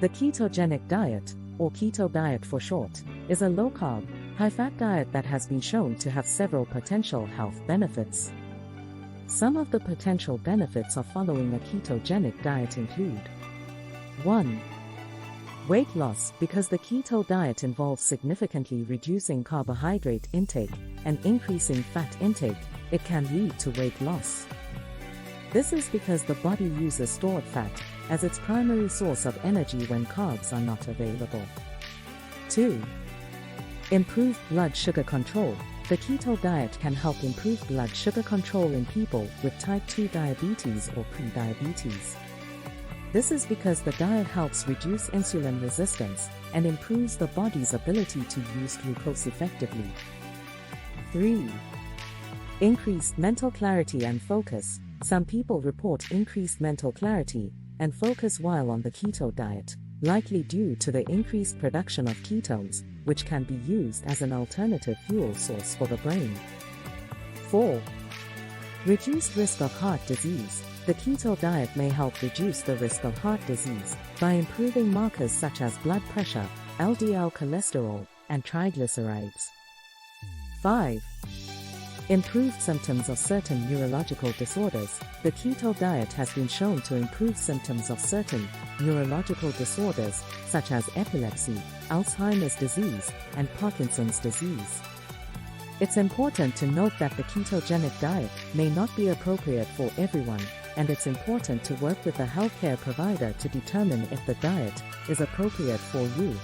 The ketogenic diet, or keto diet for short, is a low-carb, high-fat diet that has been shown to have several potential health benefits. Some of the potential benefits of following a ketogenic diet include: 1. Weight loss. Because the keto diet involves significantly reducing carbohydrate intake and increasing fat intake, it can lead to weight loss. This is because the body uses stored fat as its primary source of energy when carbs are not available. 2. Improved blood sugar control. The keto diet can help improve blood sugar control in people with type 2 diabetes or prediabetes. This is because the diet helps reduce insulin resistance and improves the body's ability to use glucose effectively. 3. Increased mental clarity and focus. Some people report increased mental clarity and focus while on the keto diet, likely due to the increased production of ketones, which can be used as an alternative fuel source for the brain. 4. Reduced risk of heart disease. The keto diet may help reduce the risk of heart disease by improving markers such as blood pressure, LDL cholesterol, and triglycerides. 5. Improved symptoms of certain neurological disorders. The keto diet has been shown to improve symptoms of certain neurological disorders such as epilepsy, Alzheimer's disease, and Parkinson's disease. It's important to note that the ketogenic diet may not be appropriate for everyone, and it's important to work with a healthcare provider to determine if the diet is appropriate for you.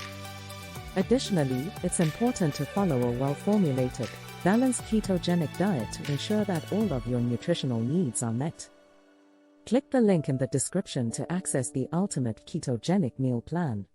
Additionally, it's important to follow a well-formulated, balanced ketogenic diet to ensure that all of your nutritional needs are met. Click the link in the description to access the ultimate ketogenic meal plan.